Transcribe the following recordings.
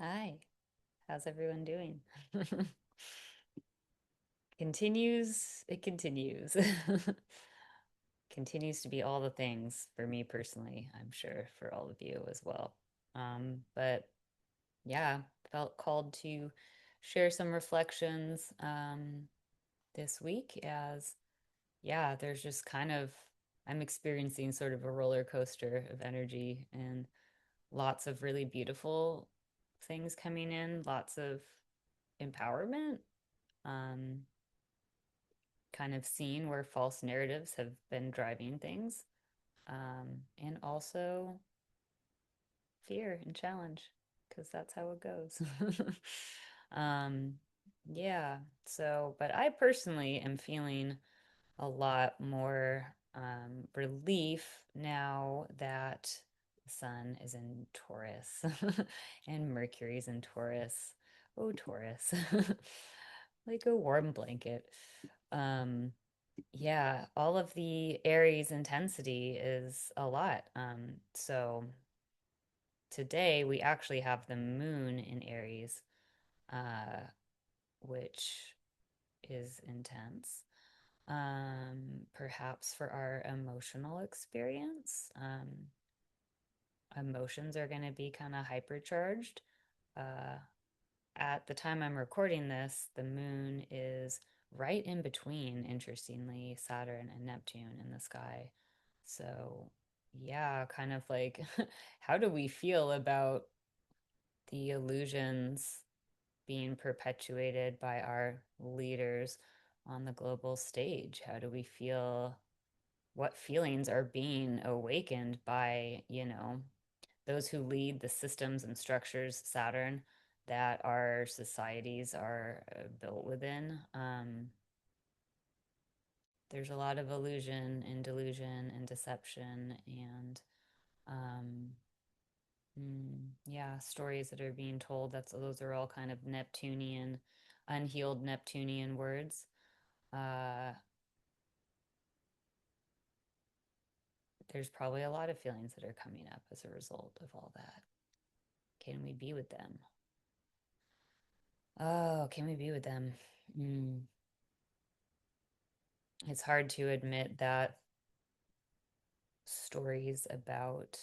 Hi, how's everyone doing? Continues, it continues. Continues to be all the things for me personally, I'm sure for all of you as well. But yeah, felt called to share some reflections this week as, yeah, there's just kind of, I'm experiencing sort of a roller coaster of energy and lots of really beautiful things coming in, lots of empowerment, um, kind of seeing where false narratives have been driving things, and also fear and challenge, because that's how it goes. um, yeah, so, but I personally am feeling a lot more relief now that the sun is in Taurus and Mercury's in Taurus. Oh, Taurus. Like a warm blanket. Um, yeah, all of the Aries intensity is a lot. So today we actually have the moon in Aries, uh, which is intense. Perhaps for our emotional experience, emotions are going to be kind of hypercharged. Uh, at the time I'm recording this, the moon is right in between, interestingly, Saturn and Neptune in the sky. So, yeah, kind of like, how do we feel about the illusions being perpetuated by our leaders on the global stage? How do we feel? What feelings are being awakened by, those who lead the systems and structures, Saturn, that our societies are built within? There's a lot of illusion and delusion and deception and um, yeah, stories that are being told. Those are all kind of Neptunian, unhealed Neptunian words. Uh, there's probably a lot of feelings that are coming up as a result of all that. Can we be with them? Oh, can we be with them? Mm. It's hard to admit that stories about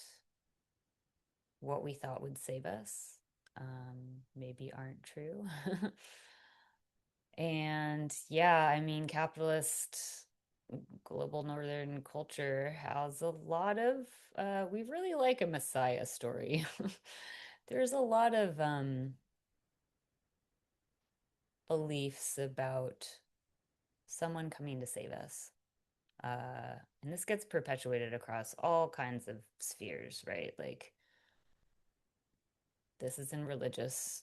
what we thought would save us maybe aren't true. And yeah, I mean, capitalist global northern culture has a lot of, we really like a messiah story. There's a lot of beliefs about someone coming to save us. And this gets perpetuated across all kinds of spheres, right? Like, this is in religious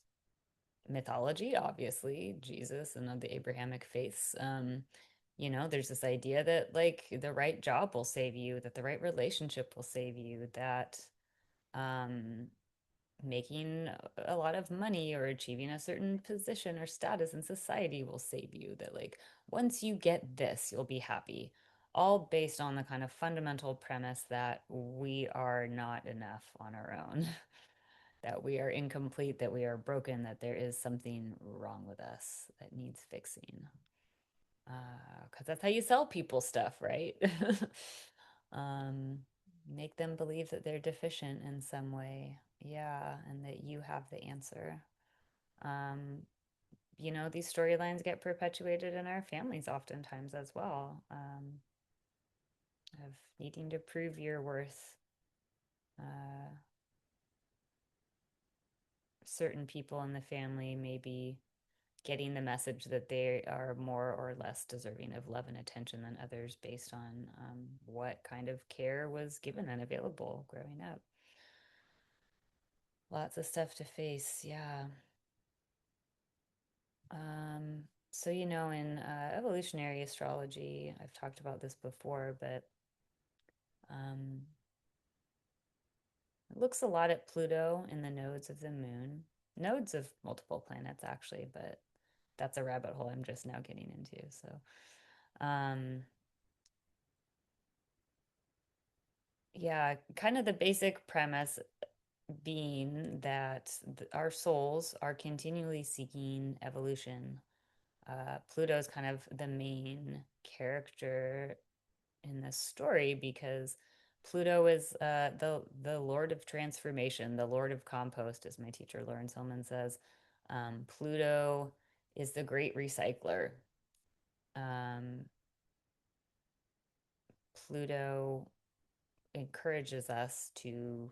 mythology, obviously, Jesus and of the Abrahamic faiths. There's this idea that like the right job will save you, that the right relationship will save you, that um, making a lot of money or achieving a certain position or status in society will save you, that like once you get this, you'll be happy. All based on the kind of fundamental premise that we are not enough on our own. That we are incomplete, that we are broken, that there is something wrong with us that needs fixing. Because that's how you sell people stuff, right? um, Make them believe that they're deficient in some way. Yeah, and that you have the answer. Um, these storylines get perpetuated in our families oftentimes as well, of needing to prove your worth. Uh, Certain people in the family maybe getting the message that they are more or less deserving of love and attention than others based on what kind of care was given and available growing up. Lots of stuff to face, yeah. So, in evolutionary astrology, I've talked about this before, but um, it looks a lot at Pluto in the nodes of the moon, nodes of multiple planets, actually, but that's a rabbit hole I'm just now getting into. So, um, yeah, kind of the basic premise. being that our souls are continually seeking evolution. Pluto's kind of the main character in this story because Pluto is the Lord of Transformation, the Lord of Compost, as my teacher Lawrence Hillman says. Pluto is the great recycler. Um, Pluto encourages us to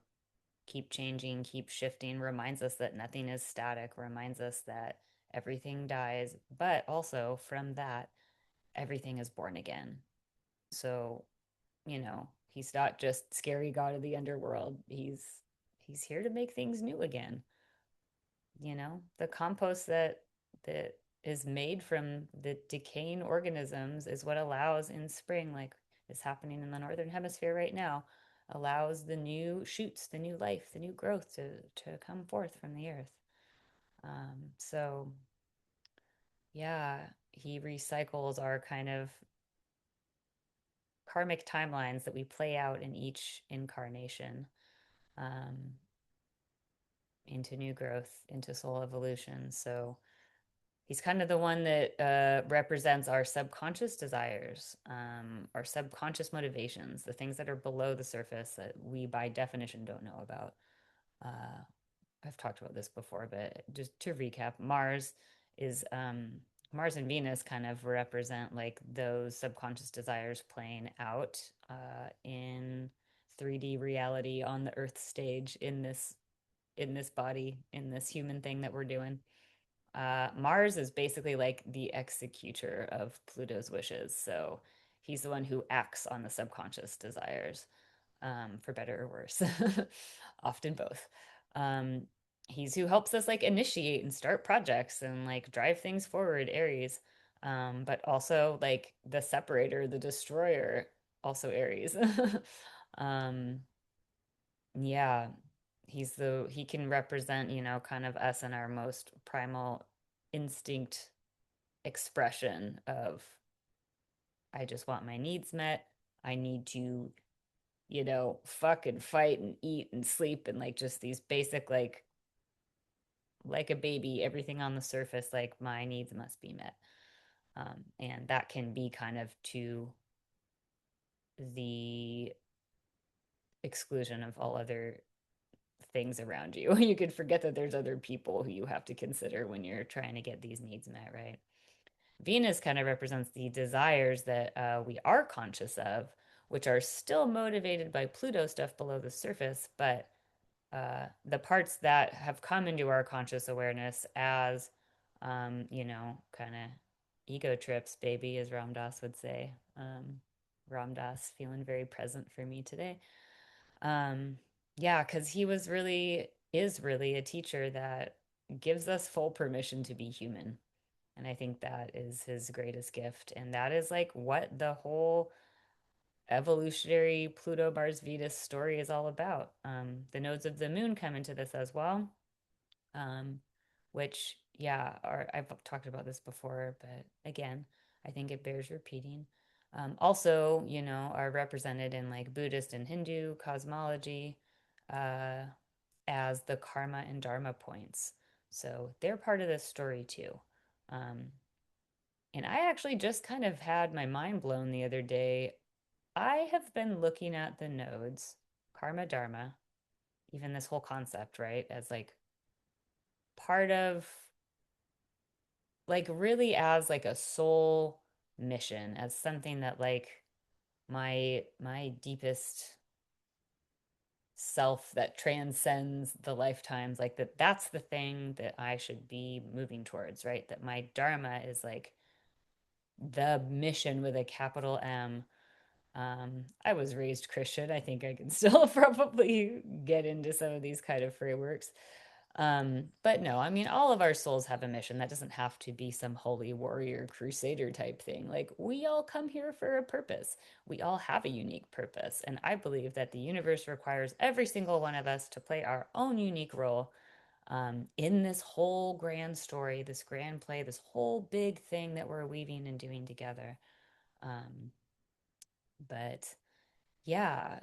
keep changing, keep shifting, reminds us that nothing is static, reminds us that everything dies, but also from that, everything is born again. So, he's not just scary god of the underworld. He's here to make things new again. The compost that is made from the decaying organisms is what allows in spring, like is happening in the northern hemisphere right now, allows the new shoots, the new life, the new growth to come forth from the earth. So yeah, he recycles our kind of karmic timelines that we play out in each incarnation, um, into new growth, into soul evolution. So he's kind of the one that represents our subconscious desires, our subconscious motivations, the things that are below the surface that we, by definition, don't know about. Uh, I've talked about this before, but just to recap, is Mars and Venus kind of represent like those subconscious desires playing out in 3D reality on the Earth stage in this body, in this human thing that we're doing. Mars is basically like the executor of Pluto's wishes. So he's the one who acts on the subconscious desires, for better or worse, often both. Um, he's who helps us like initiate and start projects and like drive things forward, Aries. But also like the separator, the destroyer, also Aries. um, yeah, he can represent, kind of us in our most primal instinct expression of I just want my needs met. I need to, fuck and fight and eat and sleep and like just these basic like a baby, everything on the surface, like my needs must be met. And that can be kind of to the exclusion of all other things around you. You could forget that there's other people who you have to consider when you're trying to get these needs met, right? Venus kind of represents the desires that we are conscious of, which are still motivated by Pluto stuff below the surface, but the parts that have come into our conscious awareness as, kind of ego trips, baby, as Ram Dass would say. Ram Dass feeling very present for me today. Yeah, because is really a teacher that gives us full permission to be human. And I think that is his greatest gift. And that is like what the whole evolutionary Pluto Mars Venus story is all about. The nodes of the moon come into this as well, um, which, yeah, I've talked about this before, but again, I think it bears repeating. Also, are represented in like Buddhist and Hindu cosmology uh, as the karma and dharma points. So they're part of this story too. Um, and I actually just kind of had my mind blown the other day. I have been looking at the nodes, karma, dharma, even this whole concept, right, as like part of, like, really as like a soul mission, as something that like my deepest self that transcends the lifetimes, like that's the thing that I should be moving towards, right? That my dharma is like the mission with a capital M. I was raised Christian. I think I can still probably get into some of these kind of frameworks. But no, I mean, all of our souls have a mission. That doesn't have to be some holy warrior crusader type thing. Like, we all come here for a purpose. We all have a unique purpose. And I believe that the universe requires every single one of us to play our own unique role, in this whole grand story, this grand play, this whole big thing that we're weaving and doing together. Um, but yeah,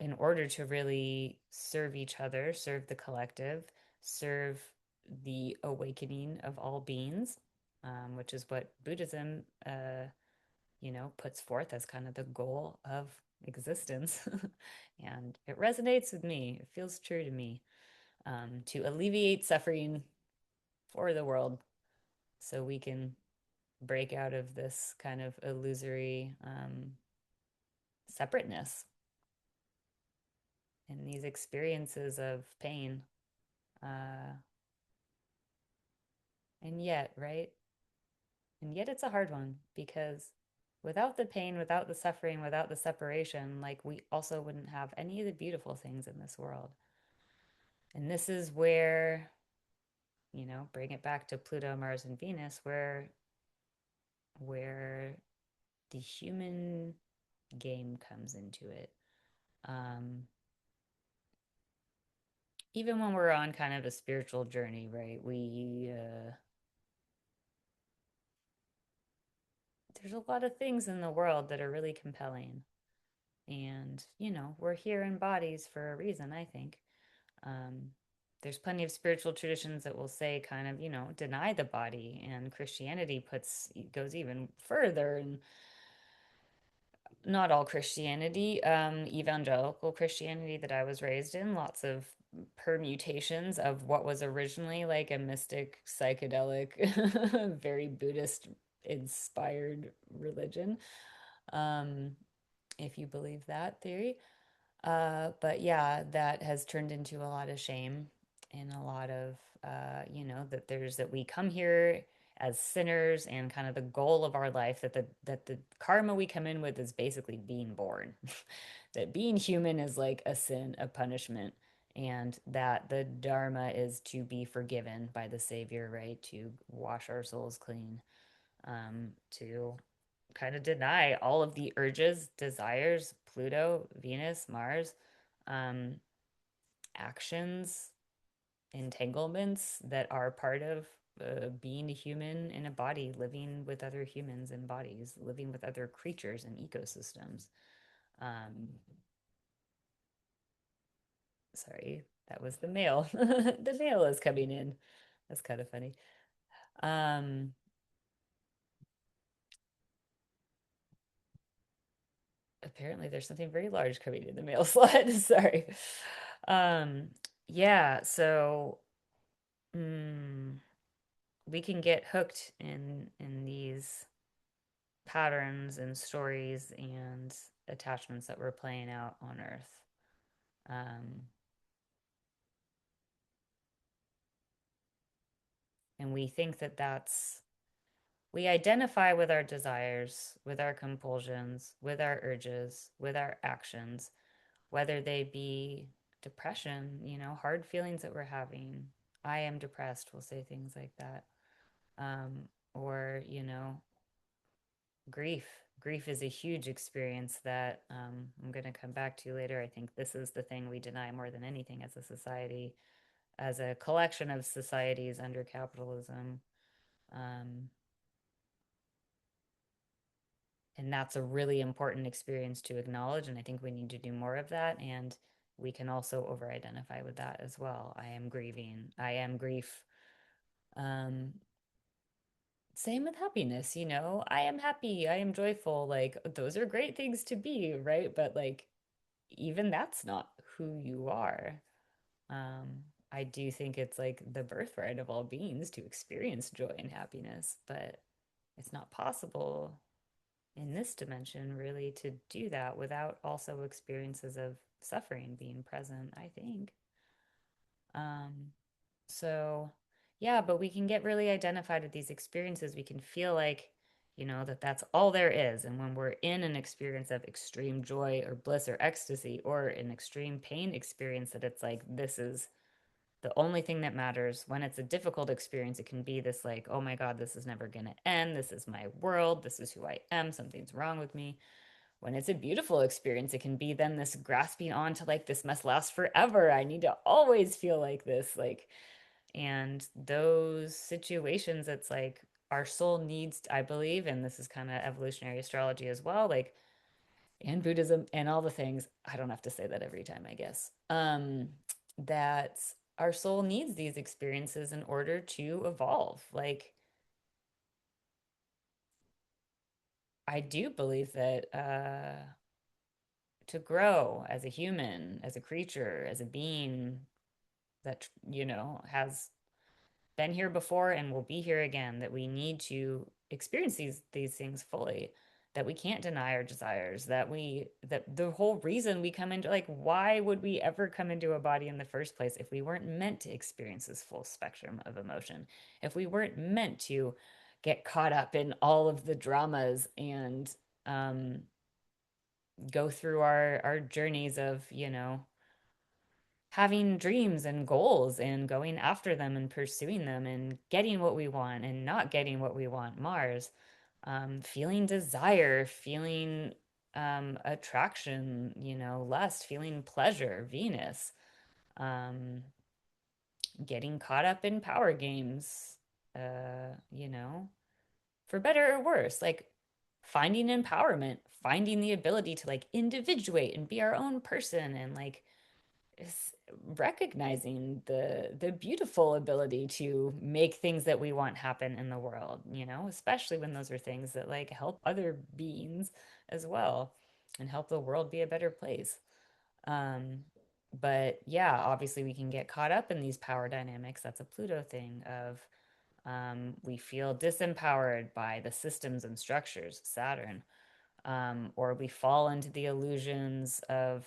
in order to really serve each other, serve the collective, serve the awakening of all beings, which is what Buddhism, puts forth as kind of the goal of existence. And it resonates with me. It feels true to me, to alleviate suffering for the world so we can break out of this kind of illusory separateness and these experiences of pain. Uh, and yet, right? And yet it's a hard one because without the pain, without the suffering, without the separation, like we also wouldn't have any of the beautiful things in this world. And this is where, bring it back to Pluto, Mars, and Venus, where the human game comes into it. Um, Even when we're on kind of a spiritual journey, right? There's a lot of things in the world that are really compelling. And, we're here in bodies for a reason, I think. Um, there's plenty of spiritual traditions that will say kind of, deny the body. And Christianity goes even further, and not all Christianity, evangelical Christianity that I was raised in, lots of permutations of what was originally like a mystic, psychedelic, very Buddhist inspired religion, um, if you believe that theory. But yeah, that has turned into a lot of shame and a lot of, that we come here as sinners, and kind of the goal of our life, that the karma we come in with is basically being born. That being human is like a sin, a punishment, and that the dharma is to be forgiven by the savior, right? To wash our souls clean, to kind of deny all of the urges, desires, Pluto, Venus, Mars, um, actions, entanglements that are part of being a human in a body, living with other humans in bodies, living with other creatures and ecosystems. Um, Sorry, that was the mail. The mail is coming in. That's kind of funny. Um, Apparently there's something very large coming in the mail slot. Sorry. Um, yeah, so mm, we can get hooked in these patterns and stories and attachments that we're playing out on Earth. Um, and we think we identify with our desires, with our compulsions, with our urges, with our actions, whether they be depression, hard feelings that we're having. I am depressed, we'll say things like that. Or, grief. Grief is a huge experience that I'm going to come back to later. I think this is the thing we deny more than anything as a society, as a collection of societies under capitalism. Um, and that's a really important experience to acknowledge. And I think we need to do more of that. And we can also over identify with that as well. I am grieving. I am grief. Um, Same with happiness, I am happy. I am joyful. Like, those are great things to be, right? But like, even that's not who you are. I do think it's like the birthright of all beings to experience joy and happiness, but it's not possible in this dimension really to do that without also experiences of suffering being present, I think. Um, so yeah, but we can get really identified with these experiences. We can feel like, that that's all there is. And when we're in an experience of extreme joy or bliss or ecstasy, or an extreme pain experience, that it's like, this is the only thing that matters. When it's a difficult experience, it can be this like, oh my God, this is never going to end. This is my world. This is who I am. Something's wrong with me. When it's a beautiful experience, it can be then this grasping on to like, this must last forever. I need to always feel like this. Like, and those situations, it's like our soul needs, I believe, and this is kind of evolutionary astrology as well, like and Buddhism and all the things. I don't have to say that every time, I guess. That our soul needs these experiences in order to evolve. Like, I do believe that to grow as a human, as a creature, as a being that, has been here before and will be here again, that we need to experience these things fully, that we can't deny our desires, that the whole reason we come into, like, why would we ever come into a body in the first place if we weren't meant to experience this full spectrum of emotion, if we weren't meant to get caught up in all of the dramas and um go through our journeys of, having dreams and goals and going after them and pursuing them and getting what we want and not getting what we want, Mars, feeling desire, feeling attraction, lust, feeling pleasure, Venus, um, getting caught up in power games, you know, for better or worse, like finding empowerment, finding the ability to like individuate and be our own person and like is recognizing the beautiful ability to make things that we want happen in the world, especially when those are things that like help other beings as well and help the world be a better place. Um, but yeah, obviously we can get caught up in these power dynamics. That's a Pluto thing of we feel disempowered by the systems and structures, Saturn, or we fall into the illusions of,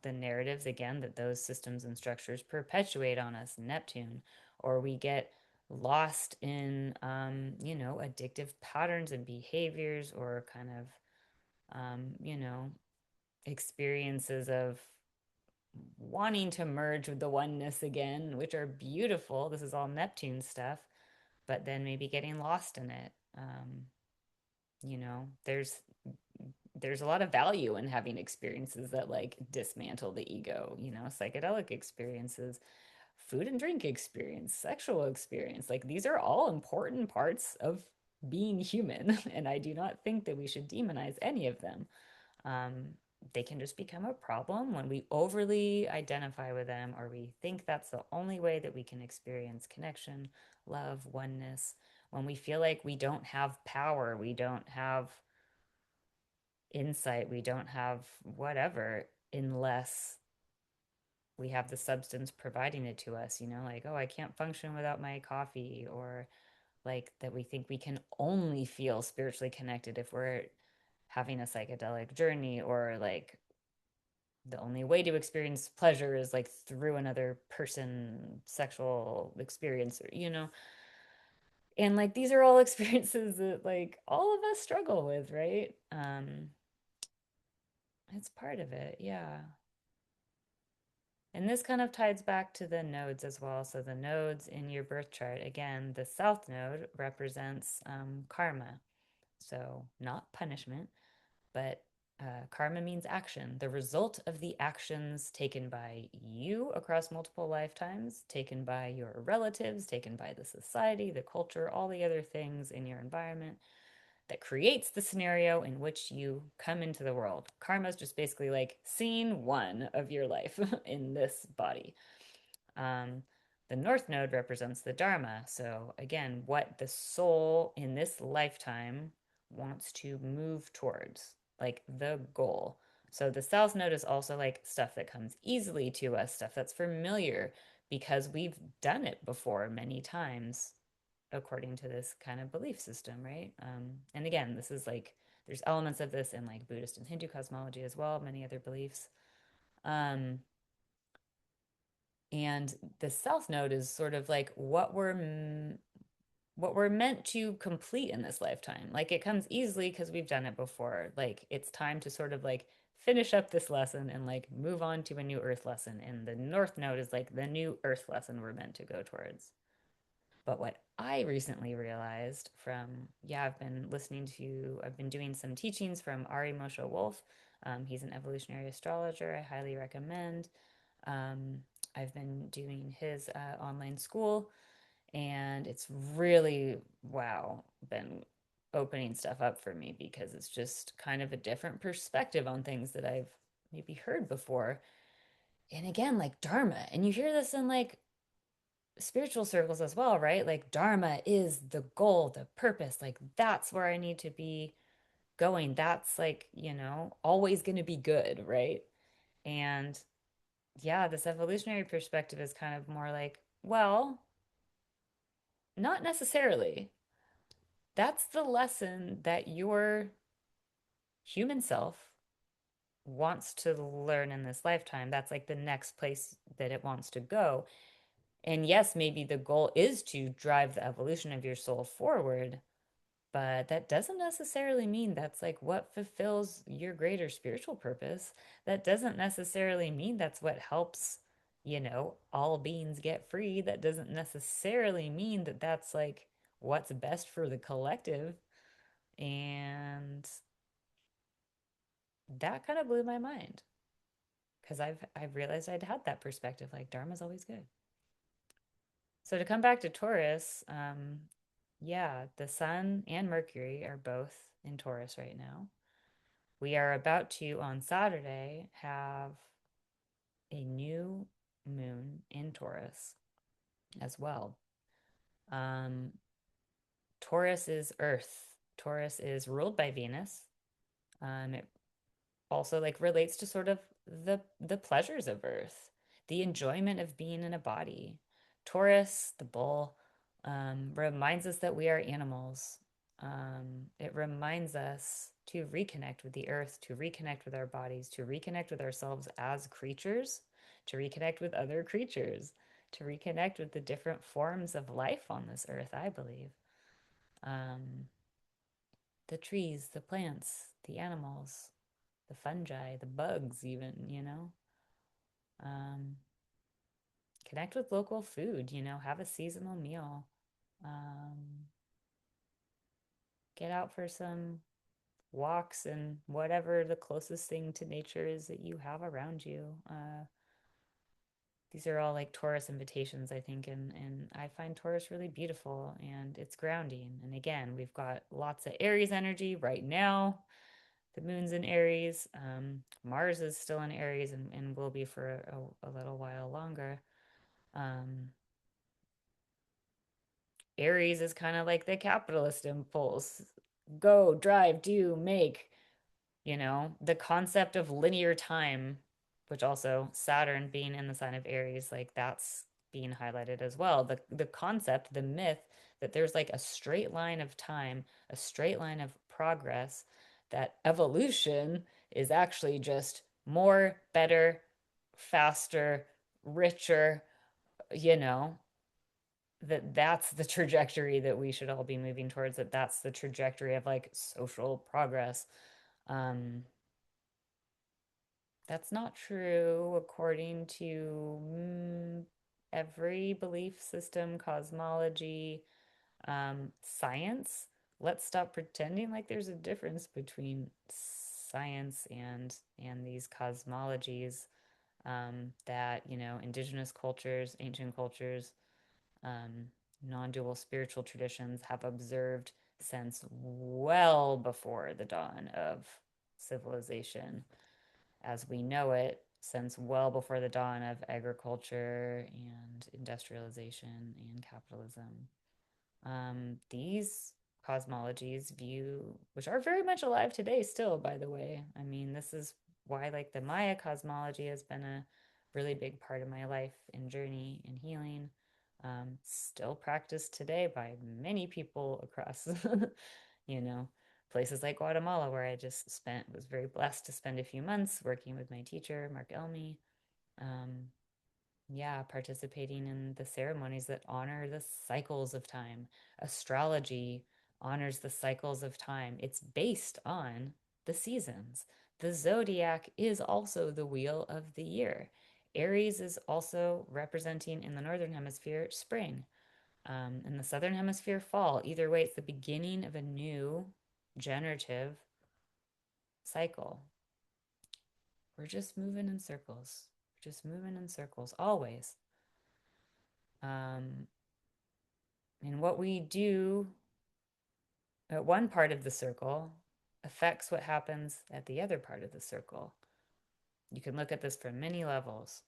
the narratives again that those systems and structures perpetuate on us, Neptune, or we get lost in, addictive patterns and behaviors or kind of, experiences of wanting to merge with the oneness again, which are beautiful. This is all Neptune stuff, but then maybe getting lost in it. You know, there's there's a lot of value in having experiences that like dismantle the ego, psychedelic experiences, food and drink experience, sexual experience. Like these are all important parts of being human. And I do not think that we should demonize any of them. Um, they can just become a problem when we overly identify with them or we think that's the only way that we can experience connection, love, oneness. When we feel like we don't have power, we don't have insight, we don't have whatever, unless we have the substance providing it to us, like, oh, I can't function without my coffee, or like that we think we can only feel spiritually connected if we're having a psychedelic journey, or like the only way to experience pleasure is like through another person sexual experience, or and like these are all experiences that like all of us struggle with, right? It's part of it, yeah. And this kind of ties back to the nodes as well. So the nodes in your birth chart, again, the south node represents karma. So not punishment, but karma means action, the result of the actions taken by you across multiple lifetimes, taken by your relatives, taken by the society, the culture, all the other things in your environment that creates the scenario in which you come into the world. Karma is just basically like scene one of your life in this body. Um, the North Node represents the Dharma. So, again, what the soul in this lifetime wants to move towards, like the goal. So, the South Node is also like stuff that comes easily to us, stuff that's familiar because we've done it before many times according to this kind of belief system, right? And again, this is like, there's elements of this in like Buddhist and Hindu cosmology as well, many other beliefs. Um, and the South Node is sort of like what we're meant to complete in this lifetime. Like it comes easily because we've done it before. Like it's time to sort of like finish up this lesson and like move on to a new earth lesson. And the North Node is like the new earth lesson we're meant to go towards. But what I recently realized from, yeah, I've been doing some teachings from Ari Moshe Wolf. He's an evolutionary astrologer. I highly recommend. Um, I've been doing his online school, and it's really, wow, been opening stuff up for me because it's just kind of a different perspective on things that I've maybe heard before. And again, like Dharma, and you hear this in like spiritual circles as well, right? Like Dharma is the goal, the purpose. Like that's where I need to be going. That's like, always going to be good, right? And yeah, this evolutionary perspective is kind of more like, well, not necessarily. That's the lesson that your human self wants to learn in this lifetime. That's like the next place that it wants to go. And yes, maybe the goal is to drive the evolution of your soul forward, but that doesn't necessarily mean that's like what fulfills your greater spiritual purpose. That doesn't necessarily mean that's what helps, all beings get free. That doesn't necessarily mean that that's like what's best for the collective. And that kind of blew my mind because I've realized I'd had that perspective like Dharma's always good. So to come back to Taurus, yeah, the Sun and Mercury are both in Taurus right now. We are about to, on Saturday, have a new moon in Taurus as well. Um, Taurus is Earth. Taurus is ruled by Venus. It also like relates to sort of the pleasures of Earth, the enjoyment of being in a body. Taurus, the bull, reminds us that we are animals. It reminds us to reconnect with the earth, to reconnect with our bodies, to reconnect with ourselves as creatures, to reconnect with other creatures, to reconnect with the different forms of life on this earth, I believe. Um, the trees, the plants, the animals, the fungi, the bugs, even, Um, connect with local food, have a seasonal meal. Um, get out for some walks and whatever the closest thing to nature is that you have around you. These are all like Taurus invitations, I think, and I find Taurus really beautiful and it's grounding. And again, we've got lots of Aries energy right now. The moon's in Aries. Mars is still in Aries and will be for a little while longer. Um, Aries is kind of like the capitalist impulse. Go, drive, do, make, the concept of linear time, which also Saturn being in the sign of Aries, like that's being highlighted as well. The concept, the myth that there's like a straight line of time, a straight line of progress, that evolution is actually just more, better, faster, richer, you know, that's the trajectory that we should all be moving towards, that that's the trajectory of like social progress. Um, that's not true according to every belief system, cosmology, science. Let's stop pretending like there's a difference between science and these cosmologies that, indigenous cultures, ancient cultures, um, non-dual spiritual traditions have observed since well before the dawn of civilization as we know it, since well before the dawn of agriculture and industrialization and capitalism. These cosmologies view, which are very much alive today still, by the way. I mean, this is why like the Maya cosmology has been a really big part of my life and journey and healing. Still practiced today by many people across, you know, places like Guatemala, where I just was very blessed to spend a few months working with my teacher, Mark Elmy. Um, yeah, participating in the ceremonies that honor the cycles of time. Astrology honors the cycles of time. It's based on the seasons. The zodiac is also the wheel of the year. Aries is also representing in the northern hemisphere spring, in the southern hemisphere fall. Either way, it's the beginning of a new generative cycle. We're just moving in circles. We're just moving in circles, always. Um, and what we do at one part of the circle affects what happens at the other part of the circle. You can look at this from many levels.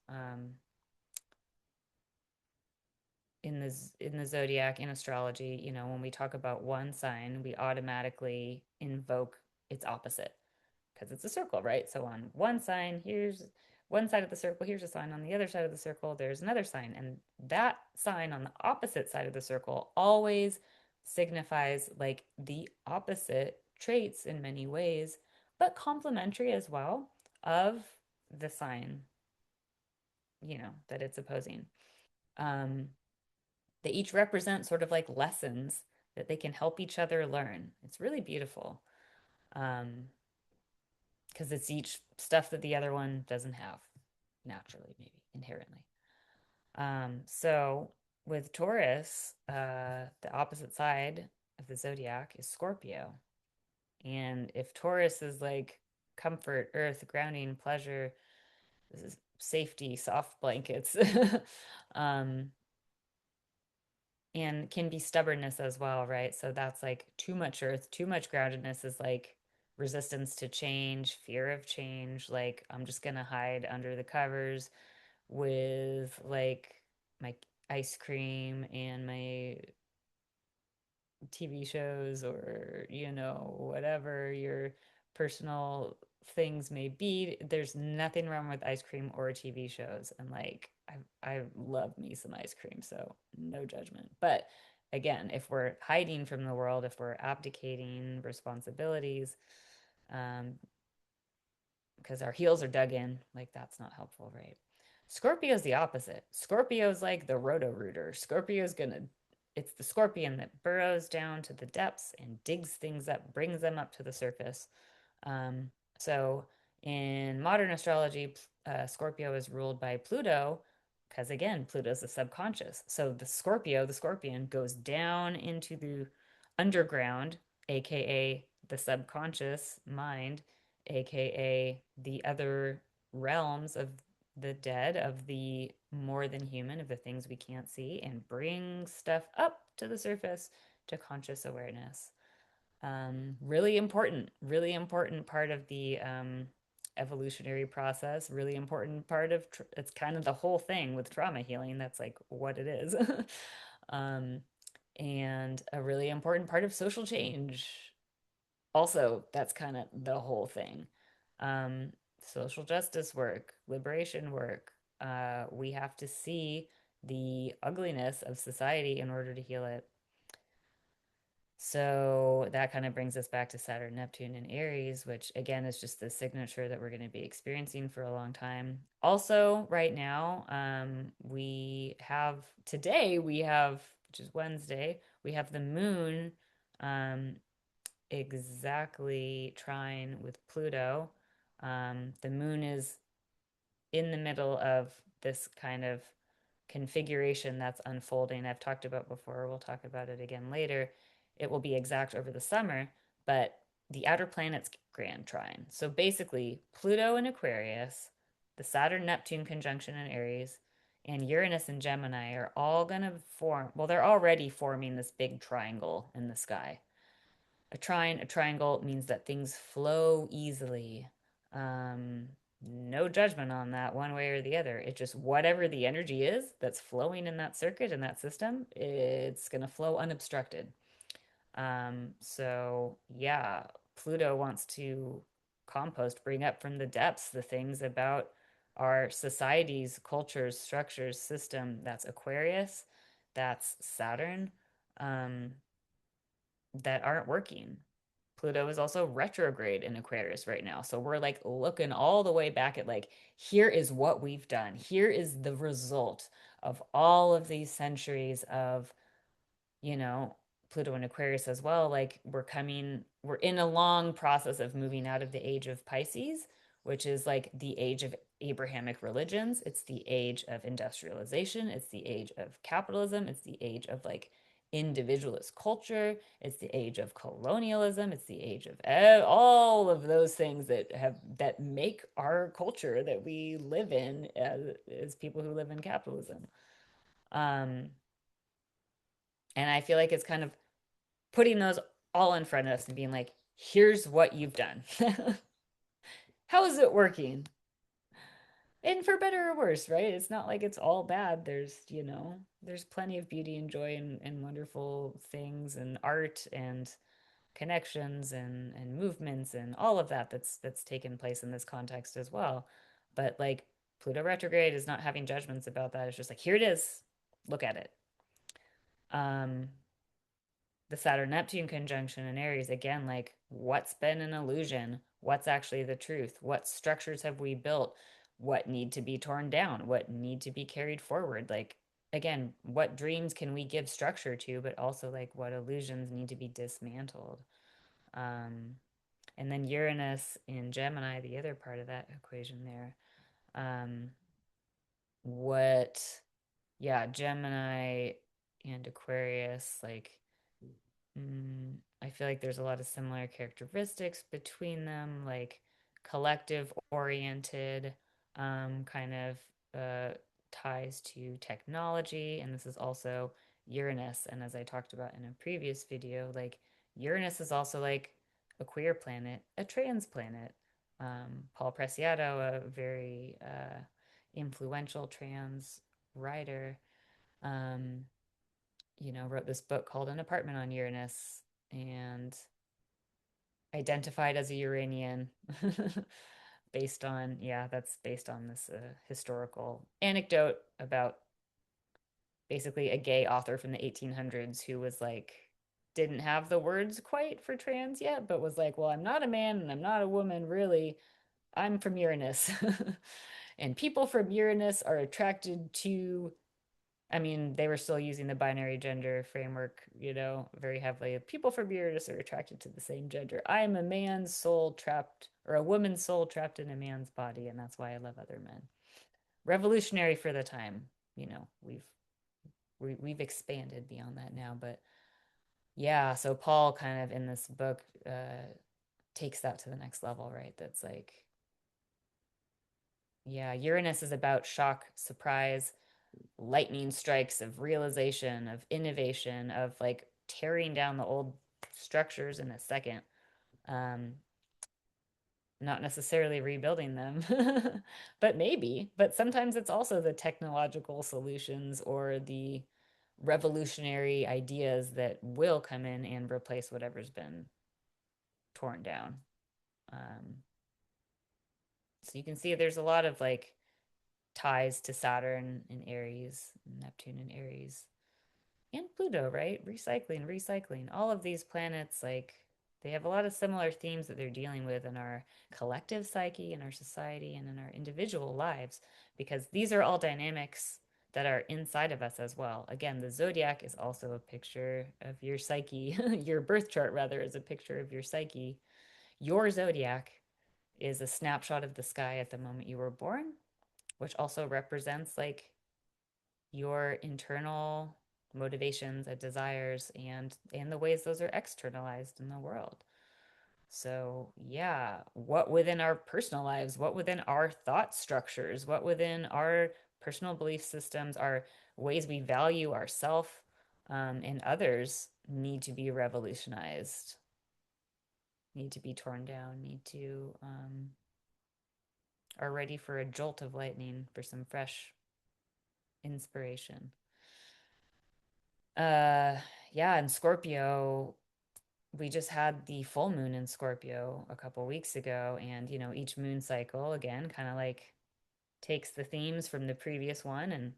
In the zodiac, in astrology, when we talk about one sign, we automatically invoke its opposite because it's a circle, right? So on one sign, here's one side of the circle, here's a sign. On the other side of the circle, there's another sign. And that sign on the opposite side of the circle always signifies like the opposite traits in many ways, but complementary as well of the sign, that it's opposing. Um, they each represent sort of like lessons that they can help each other learn. It's really beautiful. Because it's each stuff that the other one doesn't have naturally, maybe inherently. So with Taurus, the opposite side of the zodiac is Scorpio. And if Taurus is like comfort, earth, grounding, pleasure, this is safety, soft blankets, um, and can be stubbornness as well, right? So that's like too much earth, too much groundedness is like resistance to change, fear of change. Like, I'm just gonna hide under the covers with like my ice cream and my TV shows, or, whatever your personal things may be. There's nothing wrong with ice cream or TV shows. And like, I love me some ice cream, so no judgment. But again, if we're hiding from the world, if we're abdicating responsibilities, um, because our heels are dug in, like that's not helpful, right? Scorpio's the opposite. Scorpio's like the roto-rooter. Scorpio's gonna, it's the scorpion that burrows down to the depths and digs things up, brings them up to the surface. So in modern astrology, Scorpio is ruled by Pluto because, again, Pluto's the subconscious. So the Scorpio, the scorpion, goes down into the underground, aka the subconscious mind, aka the other realms of the dead, of the more than human, of the things we can't see, and brings stuff up to the surface to conscious awareness. Really important part of the evolutionary process, really important part of it's kind of the whole thing with trauma healing. That's like what it is. um, and a really important part of social change. Also, that's kind of the whole thing. Um, Social justice work, liberation work. We have to see the ugliness of society in order to heal it. So that kind of brings us back to Saturn, Neptune, and Aries, which again is just the signature that we're going to be experiencing for a long time. Also, right now, we have, which is Wednesday, we have the moon um, exactly trine with Pluto. The moon is in the middle of this kind of configuration that's unfolding. I've talked about before, we'll talk about it again later. It will be exact over the summer, but the outer planets grand trine. So basically, Pluto in Aquarius, the Saturn Neptune conjunction in Aries, and Uranus and Gemini are all going to form, well, they're already forming this big triangle in the sky. A triangle means that things flow easily. No judgment on that one way or the other. It just whatever the energy is that's flowing in that circuit in that system, it's gonna flow unobstructed. So yeah, Pluto wants to compost, bring up from the depths the things about our societies, cultures, structures, system. That's Aquarius, that's Saturn. Um, that aren't working. Pluto is also retrograde in Aquarius right now. So we're like looking all the way back at like, here is what we've done. Here is the result of all of these centuries of, you know, Pluto and Aquarius as well. Like we're in a long process of moving out of the age of Pisces, which is like the age of Abrahamic religions. It's the age of industrialization. It's the age of capitalism. It's the age of like individualist culture. It's the age of colonialism. It's the age of all of those things that make our culture that we live in as people who live in capitalism. Um, and I feel like it's kind of putting those all in front of us and being like, here's what you've done. How is it working? And for better or worse, right? It's not like it's all bad. There's plenty of beauty and joy and wonderful things and art and connections and movements and all of that that's taken place in this context as well. But like Pluto retrograde is not having judgments about that. It's just like, here it is. Look at it. Um, the Saturn Neptune conjunction in Aries, again, like what's been an illusion? What's actually the truth? What structures have we built? What need to be torn down? What need to be carried forward? Like, again, what dreams can we give structure to, but also like what illusions need to be dismantled? Um, and then Uranus in Gemini, the other part of that equation there. Um, what, yeah, Gemini and Aquarius, like I feel like there's a lot of similar characteristics between them, like collective oriented, kind of ties to technology. And this is also Uranus. And as I talked about in a previous video, like Uranus is also like a queer planet, a trans planet. Paul Preciado, a very influential trans writer, um, wrote this book called An Apartment on Uranus and identified as a Uranian that's based on this historical anecdote about basically a gay author from the 1800s who was like, didn't have the words quite for trans yet, but was like, well, I'm not a man and I'm not a woman, really. I'm from Uranus. And people from Uranus are attracted to, I mean, they were still using the binary gender framework, very heavily. People from Uranus are attracted to the same gender. I am a man's soul trapped, or a woman's soul trapped in a man's body, and that's why I love other men. Revolutionary for the time. You know, we've expanded beyond that now, but yeah. So Paul kind of in this book takes that to the next level, right? That's like, yeah, Uranus is about shock, surprise, lightning strikes of realization, of innovation, of like tearing down the old structures in a second. Um, Not necessarily rebuilding them, but maybe. But sometimes it's also the technological solutions or the revolutionary ideas that will come in and replace whatever's been torn down. Um, so you can see there's a lot of like ties to Saturn in Aries, Neptune in Aries, and Pluto, right? Recycling, recycling. All of these planets, like, they have a lot of similar themes that they're dealing with in our collective psyche, in our society, and in our individual lives, because these are all dynamics that are inside of us as well. Again, the zodiac is also a picture of your psyche. Your birth chart, rather, is a picture of your psyche. Your zodiac is a snapshot of the sky at the moment you were born, which also represents like your internal motivations and desires and the ways those are externalized in the world. So, yeah, what within our personal lives, what within our thought structures, what within our personal belief systems, our ways we value ourselves and others need to be revolutionized, need to be torn down, need to are ready for a jolt of lightning, for some fresh inspiration. Uh, yeah, in Scorpio, we just had the full moon in Scorpio a couple weeks ago, and each moon cycle again kind of like takes the themes from the previous one and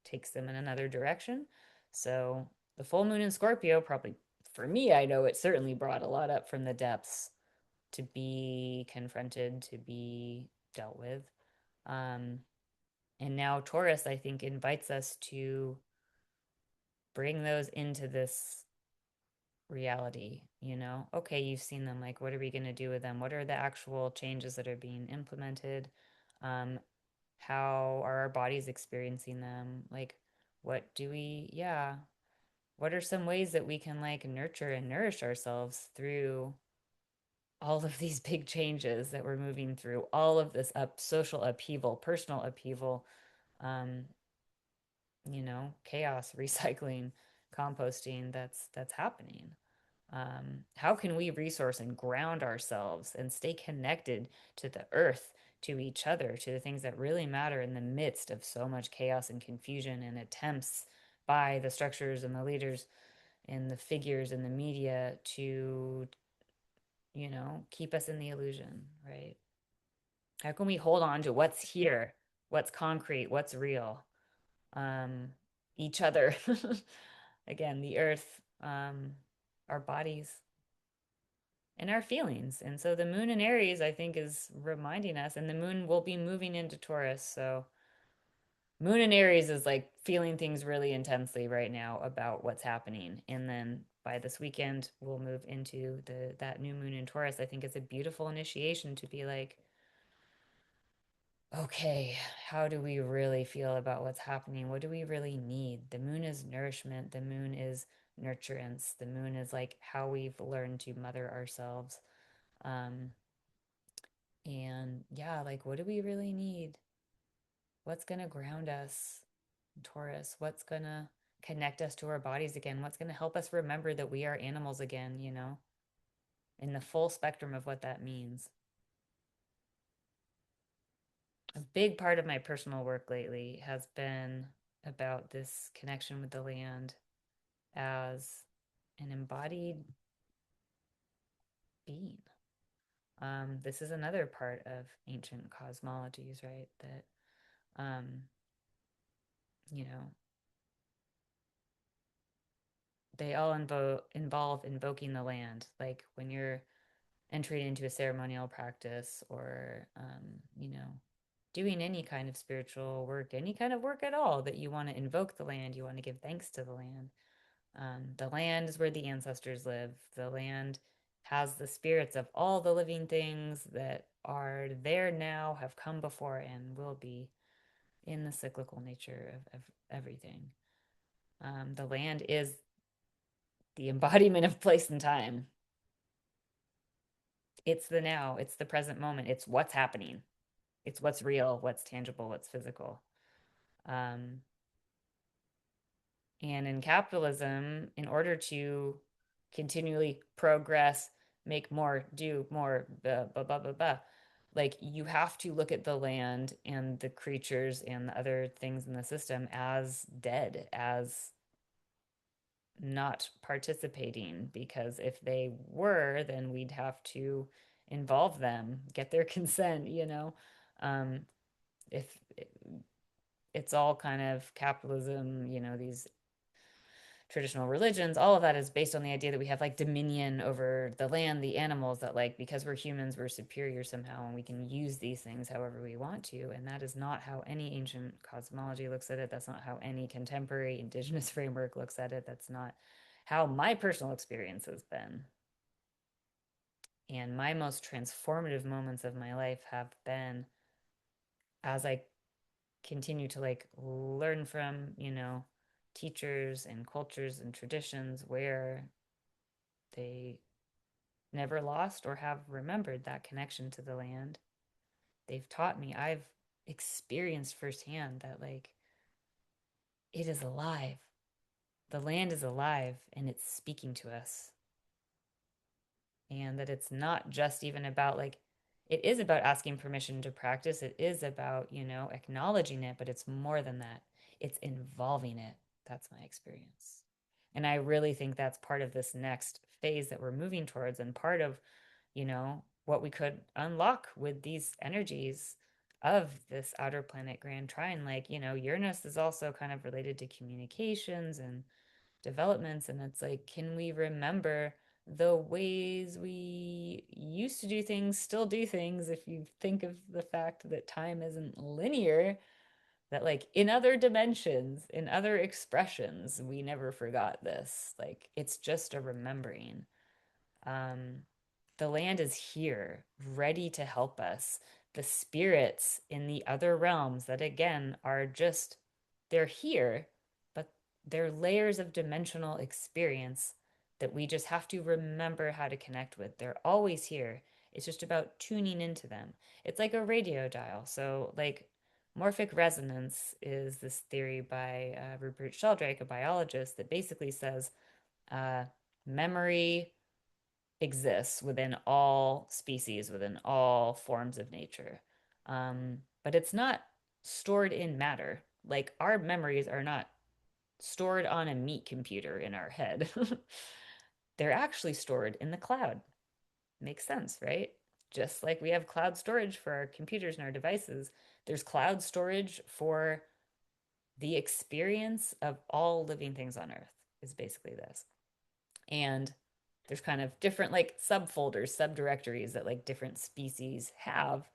takes them in another direction. So the full moon in Scorpio probably for me, I know it certainly brought a lot up from the depths to be confronted, to be dealt with. Um, and now Taurus, I think, invites us to bring those into this reality. Okay, you've seen them, like what are we going to do with them? What are the actual changes that are being implemented? um how are our bodies experiencing them? Like what do we yeah what are some ways that we can like nurture and nourish ourselves through all of these big changes that we're moving through, all of this social upheaval, personal upheaval, um chaos, recycling, composting that's happening. How can we resource and ground ourselves and stay connected to the earth, to each other, to the things that really matter in the midst of so much chaos and confusion and attempts by the structures and the leaders and the figures in the media to, keep us in the illusion, right? How can we hold on to what's here, what's concrete, what's real? Um, each other, again, the earth, our bodies, and our feelings. And so the moon in Aries, I think, is reminding us, and the moon will be moving into Taurus. So moon in Aries is like feeling things really intensely right now about what's happening. And then by this weekend, we'll move into the that new moon in Taurus. I think it's a beautiful initiation to be like, okay, how do we really feel about what's happening? What do we really need? The moon is nourishment, the moon is nurturance, the moon is like how we've learned to mother ourselves. Um, and yeah, like what do we really need? What's going to ground us, Taurus? What's going to connect us to our bodies again? What's going to help us remember that we are animals again, in the full spectrum of what that means? A big part of my personal work lately has been about this connection with the land as an embodied being. This is another part of ancient cosmologies, right? That, um, you know, they all involve invoking the land. Like when you're entering into a ceremonial practice or, doing any kind of spiritual work, any kind of work at all that you want to invoke the land, you want to give thanks to the land. The land is where the ancestors live. The land has the spirits of all the living things that are there now, have come before, and will be in the cyclical nature of everything. The land is the embodiment of place and time. It's the now, it's the present moment, it's what's happening, it's what's real, what's tangible, what's physical. Um, And in capitalism, in order to continually progress, make more, do more, blah, blah, blah, blah, blah, like you have to look at the land and the creatures and the other things in the system as dead, as not participating, because if they were, then we'd have to involve them, get their consent. Um, if it's all kind of capitalism, these traditional religions, all of that is based on the idea that we have like dominion over the land, the animals, that like because we're humans, we're superior somehow and we can use these things however we want to. And that is not how any ancient cosmology looks at it. That's not how any contemporary indigenous framework looks at it. That's not how my personal experience has been. And my most transformative moments of my life have been as I continue to like learn from, teachers and cultures and traditions where they never lost or have remembered that connection to the land. They've taught me, I've experienced firsthand that, like, it is alive. The land is alive and it's speaking to us. And that it's not just even about, like, it is about asking permission to practice. It is about, acknowledging it, but it's more than that. It's involving it. That's my experience. And I really think that's part of this next phase that we're moving towards, and part of what we could unlock with these energies of this outer planet grand trine. Like, Uranus is also kind of related to communications and developments. And it's like, can we remember the ways we used to do things, still do things, if you think of the fact that time isn't linear, that like in other dimensions, in other expressions, we never forgot this. Like, it's just a remembering. Um, the land is here, ready to help us. The spirits in the other realms that, again, are just, they're here, but they're layers of dimensional experience that we just have to remember how to connect with. They're always here. It's just about tuning into them. It's like a radio dial. So, like, morphic resonance is this theory by Rupert Sheldrake, a biologist, that basically says uh, memory exists within all species, within all forms of nature. But it's not stored in matter. Like our memories are not stored on a meat computer in our head. They're actually stored in the cloud. Makes sense, right? Just like we have cloud storage for our computers and our devices, there's cloud storage for the experience of all living things on Earth, is basically this. And there's kind of different like subfolders, subdirectories that like different species have,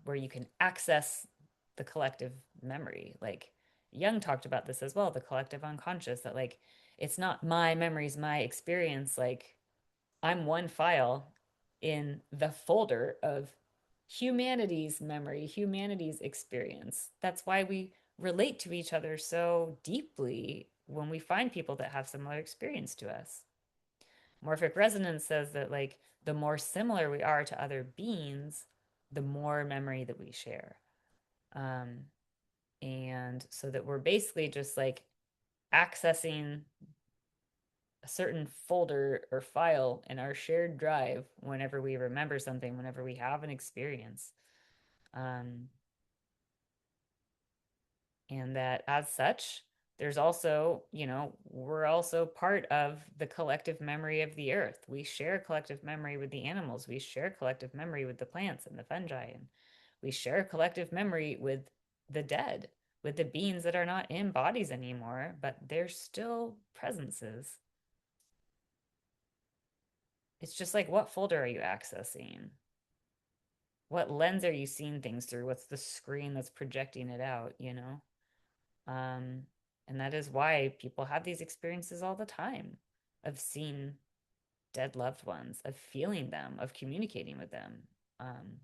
where you can access the collective memory. Like Jung talked about this as well, the collective unconscious, that like it's not my memories, my experience. Like I'm one file in the folder of humanity's memory, humanity's experience. That's why we relate to each other so deeply when we find people that have similar experience to us. Morphic resonance says that like the more similar we are to other beings, the more memory that we share. Um, and so that we're basically just like accessing a certain folder or file in our shared drive whenever we remember something, whenever we have an experience. Um, and that as such, there's also, we're also part of the collective memory of the earth. We share collective memory with the animals. We share collective memory with the plants and the fungi. And we share collective memory with the dead, with the beings that are not in bodies anymore, but they're still presences. It's just like, what folder are you accessing? What lens are you seeing things through? What's the screen that's projecting it out? Um, and that is why people have these experiences all the time of seeing dead loved ones, of feeling them, of communicating with them. Um,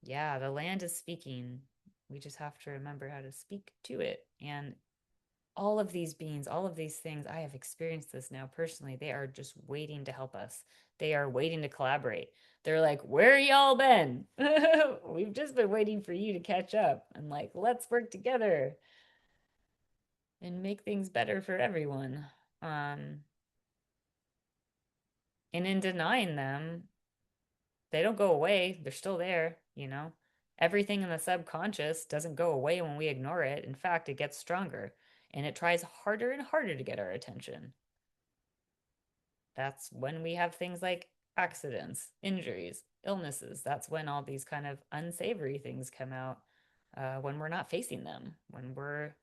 yeah, the land is speaking. We just have to remember how to speak to it. And all of these beings, all of these things, I have experienced this now personally. They are just waiting to help us. They are waiting to collaborate. They're like, where y'all been? We've just been waiting for you to catch up and like, let's work together and make things better for everyone. Um, and in denying them, they don't go away. They're still there. Everything in the subconscious doesn't go away when we ignore it. In fact, it gets stronger and it tries harder and harder to get our attention. That's when we have things like accidents, injuries, illnesses. That's when all these kind of unsavory things come out, when we're not facing them, when we're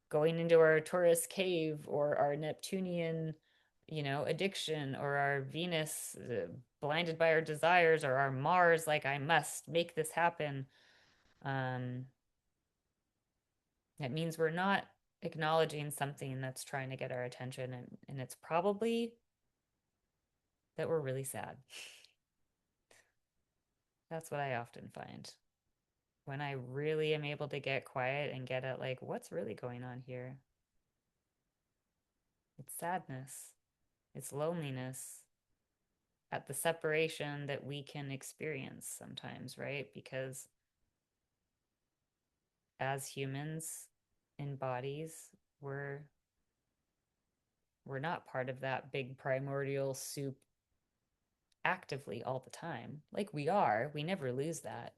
going into our Taurus cave or our Neptunian, addiction, or our Venus, blinded by our desires, or our Mars, like, I must make this happen. Um, it means we're not acknowledging something that's trying to get our attention, and it's probably that we're really sad. That's what I often find when I really am able to get quiet and get at like what's really going on here. It's sadness, it's loneliness at the separation that we can experience sometimes, right? Because as humans in bodies, we're we're not part of that big primordial soup actively all the time. Like we never lose that.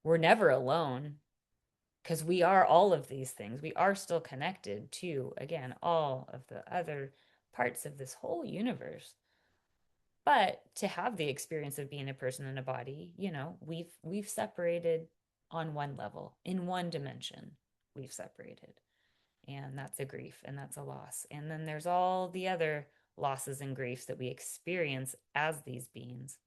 We're never alone because we are all of these things. We are still connected to, again, all of the other parts of this whole universe. But to have the experience of being a person in a body, we've separated on one level, in one dimension. We've separated. And that's a grief and that's a loss. And then there's all the other losses and griefs that we experience as these beings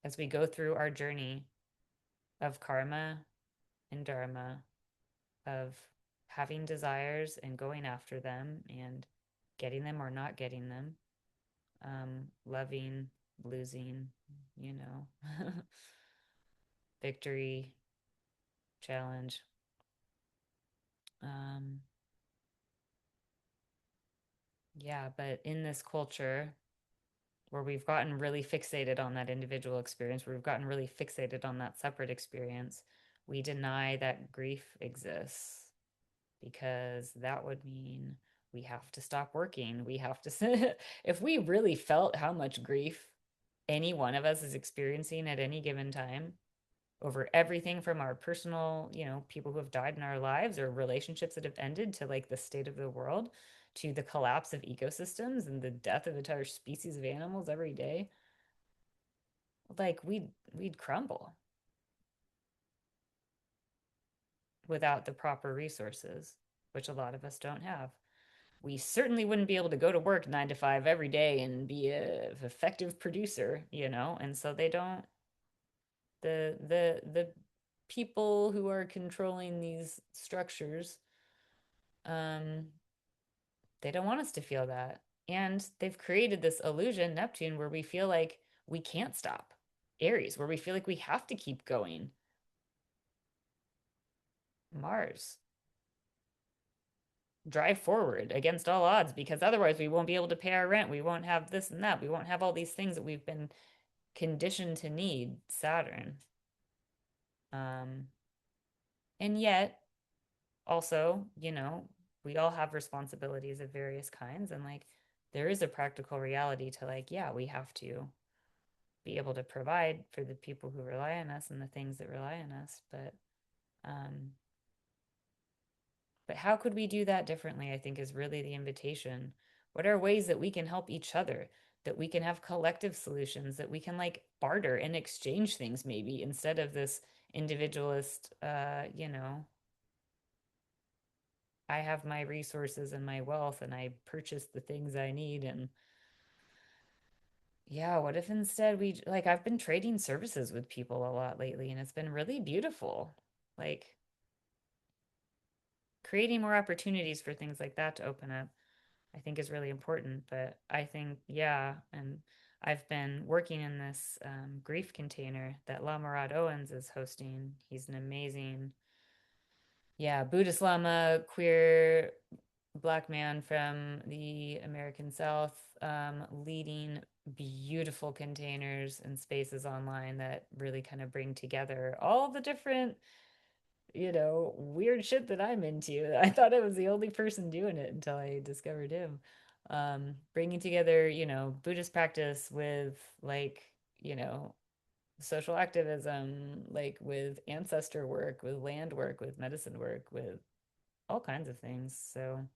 as we go through our journey of karma and dharma, of having desires and going after them and getting them or not getting them, loving, losing, you know, victory, challenge. Um, yeah, but in this culture where we've gotten really fixated on that individual experience, where we've gotten really fixated on that separate experience, we deny that grief exists because that would mean we have to stop working. We have to, if we really felt how much grief any one of us is experiencing at any given time over everything from our personal, people who have died in our lives or relationships that have ended to like the state of the world to the collapse of ecosystems and the death of entire species of animals every day, like we'd crumble without the proper resources, which a lot of us don't have. We certainly wouldn't be able to go to work 9 to 5 every day and be a effective producer. And so they don't the people who are controlling these structures, um, they don't want us to feel that. And they've created this illusion, Neptune, where we feel like we can't stop. Aries, where we feel like we have to keep going. Mars, drive forward against all odds because otherwise we won't be able to pay our rent. We won't have this and that. We won't have all these things that we've been conditioned to need. Saturn. Um, and yet, also, we all have responsibilities of various kinds. And like, there is a practical reality to like, yeah, we have to be able to provide for the people who rely on us and the things that rely on us. Um, but how could we do that differently? I think is really the invitation. What are ways that we can help each other, that we can have collective solutions, that we can like barter and exchange things maybe instead of this individualist, I have my resources and my wealth and I purchase the things I need. And yeah, what if instead we like, I've been trading services with people a lot lately and it's been really beautiful. Like creating more opportunities for things like that to open up, I think is really important. But I think, yeah, and I've been working in this grief container that La Murad Owens is hosting. He's an amazing, yeah, Buddhist Lama, queer Black man from the American South, leading beautiful containers and spaces online that really kind of bring together all the different, weird shit that I'm into. I thought I was the only person doing it until I discovered him. Bringing together, Buddhist practice with like, you know, social activism, like with ancestor work, with land work, with medicine work, with all kinds of things. So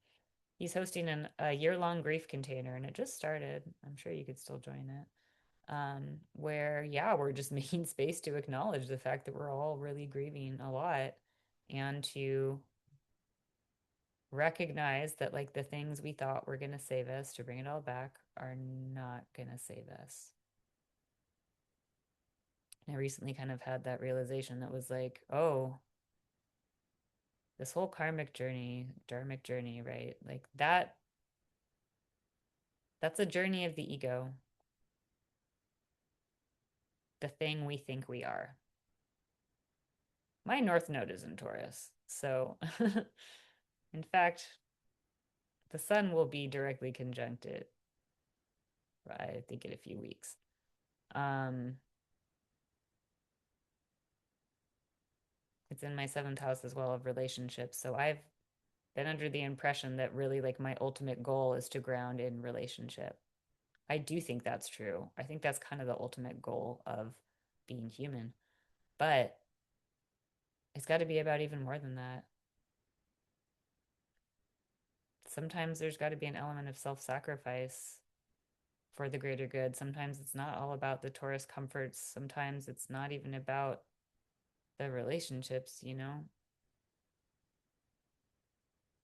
he's hosting a year-long grief container, and it just started. I'm sure you could still join it. Where, yeah, we're just making space to acknowledge the fact that we're all really grieving a lot and to recognize that, like, the things we thought were going to save us to bring it all back are not going to save us. And I recently kind of had that realization that was like, oh, this whole karmic journey, dharmic journey, right? Like that's a journey of the ego, the thing we think we are. My North Node is in Taurus. So, in fact, the sun will be directly conjunct it, I think, in a few weeks. Um, it's in my seventh house as well of relationships. So I've been under the impression that really like my ultimate goal is to ground in relationship. I do think that's true. I think that's kind of the ultimate goal of being human. But it's got to be about even more than that. Sometimes there's got to be an element of self-sacrifice for the greater good. Sometimes it's not all about the Taurus comforts. Sometimes it's not even about the relationships.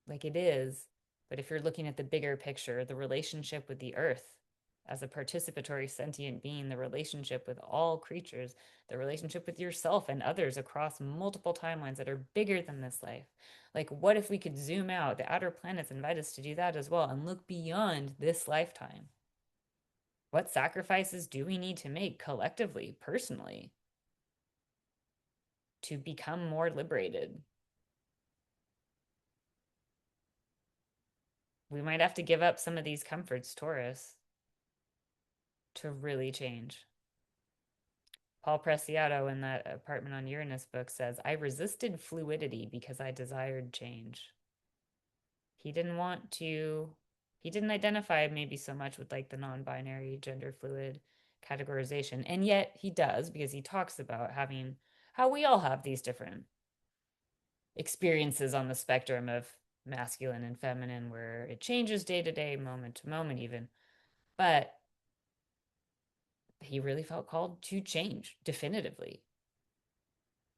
Like it is. But if you're looking at the bigger picture, the relationship with the earth as a participatory sentient being, the relationship with all creatures, the relationship with yourself and others across multiple timelines that are bigger than this life. Like, what if we could zoom out? The outer planets invite us to do that as well and look beyond this lifetime. What sacrifices do we need to make collectively, personally, to become more liberated? We might have to give up some of these comforts, Taurus, to really change. Paul Preciado in that Apartment on Uranus book says, I resisted fluidity because I desired change. he didn't want to, he didn't identify maybe so much with like the non-binary gender fluid categorization. And yet he does because he talks about having how we all have these different experiences on the spectrum of masculine and feminine where it changes day to day, moment to moment, even. But he really felt called to change definitively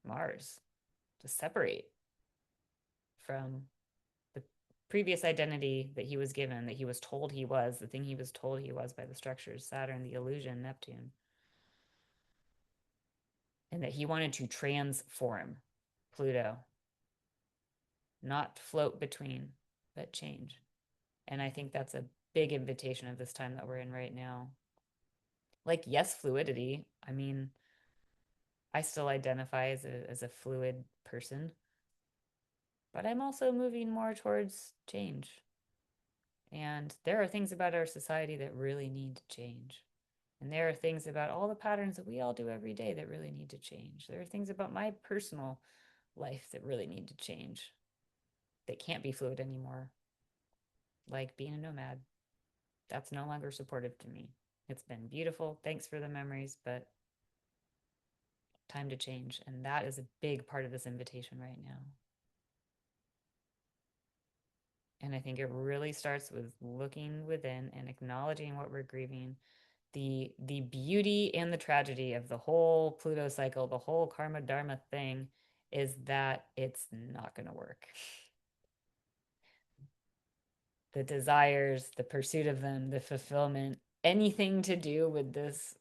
Mars, to separate from the previous identity that he was given, that he was told he was, the thing he was told he was by the structures, Saturn, the illusion, Neptune, and that he wanted to transform Pluto, not float between, but change. And I think that's a big invitation of this time that we're in right now. Like, yes, fluidity. I mean, I still identify as a fluid person, but I'm also moving more towards change. And there are things about our society that really need to change. And there are things about all the patterns that we all do every day that really need to change. There are things about my personal life that really need to change, that can't be fluid anymore, like being a nomad. That's no longer supportive to me. It's been beautiful. Thanks for the memories, but time to change. And that is a big part of this invitation right now. And I think it really starts with looking within and acknowledging what we're grieving, the beauty and the tragedy of the whole Pluto cycle, the whole karma dharma thing is that it's not going to work. The desires, the pursuit of them, the fulfillment, anything to do with this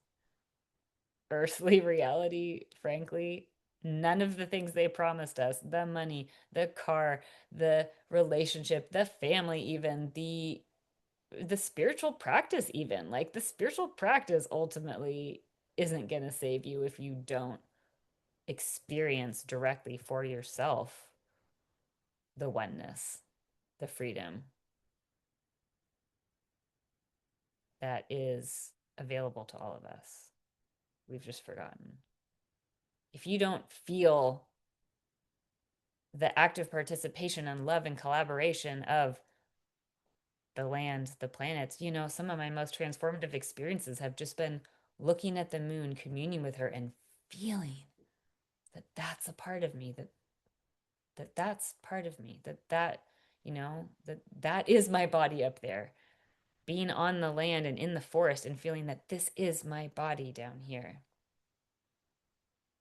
earthly reality, frankly, none of the things they promised us, the money, the car, the relationship, the family, even the spiritual practice, even like the spiritual practice ultimately isn't going to save you if you don't experience directly for yourself the oneness, the freedom that is available to all of us. We've just forgotten. If you don't feel the active participation and love and collaboration of the land, the planets, some of my most transformative experiences have just been looking at the moon, communing with her, and feeling that that's a part of me, that's part of me, that is my body up there, being on the land and in the forest and feeling that this is my body down here.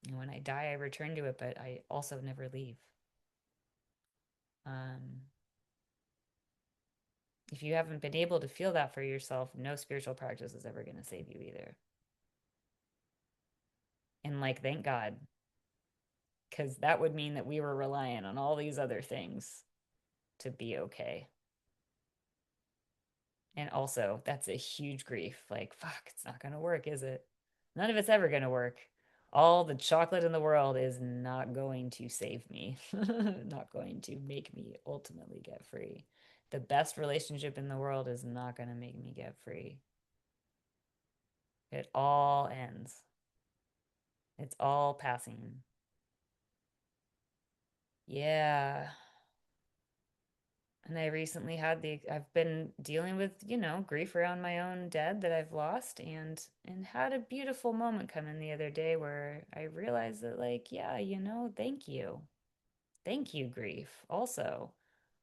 And when I die, I return to it, but I also never leave. Um, if you haven't been able to feel that for yourself, no spiritual practice is ever going to save you either. And like, thank God, because that would mean that we were relying on all these other things to be okay. And also, that's a huge grief. Like, fuck, it's not going to work, is it? None of it's ever going to work. All the chocolate in the world is not going to save me, not going to make me ultimately get free. The best relationship in the world is not going to make me get free. It all ends. It's all passing. Yeah. And I recently I've been dealing with, grief around my own dad that I've lost and had a beautiful moment come in the other day where I realized that like, yeah, thank you. Thank you, grief. Also,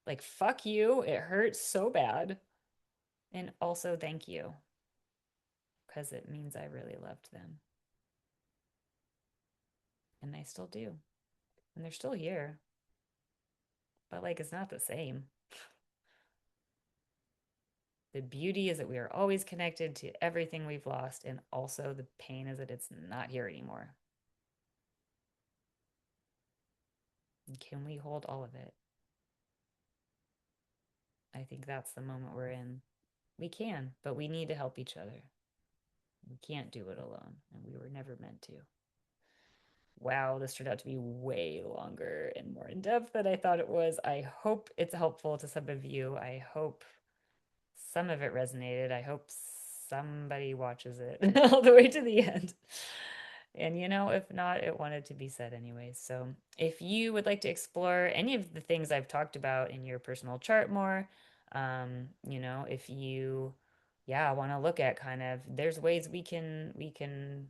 like, fuck you. It hurts so bad. And also, thank you, because it means I really loved them. And I still do. And they're still here. But, like, it's not the same. The beauty is that we are always connected to everything we've lost. And also, the pain is that it's not here anymore. And can we hold all of it? I think that's the moment we're in. We can, but we need to help each other. We can't do it alone. And we were never meant to. Wow, this turned out to be way longer and more in depth than I thought it was. I hope it's helpful to some of you. I hope some of it resonated. I hope somebody watches it all the way to the end. And if not, it wanted to be said anyways. So if you would like to explore any of the things I've talked about in your personal chart more, if you, yeah, want to look at kind of, there's ways we can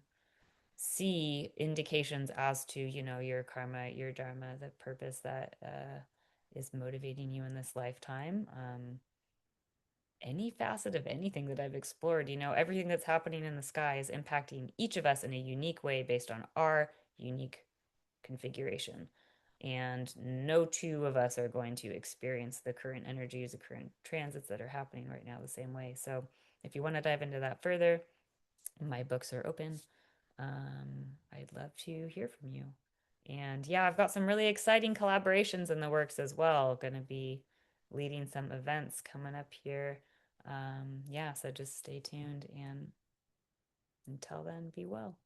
see indications as to, your karma, your dharma, the purpose that is motivating you in this lifetime. Any facet of anything that I've explored, everything that's happening in the sky is impacting each of us in a unique way based on our unique configuration. And no two of us are going to experience the current energies, the current transits that are happening right now the same way. So if you want to dive into that further, my books are open. I'd love to hear from you. And yeah, I've got some really exciting collaborations in the works as well. Going to be leading some events coming up here. Yeah, so just stay tuned and until then, be well.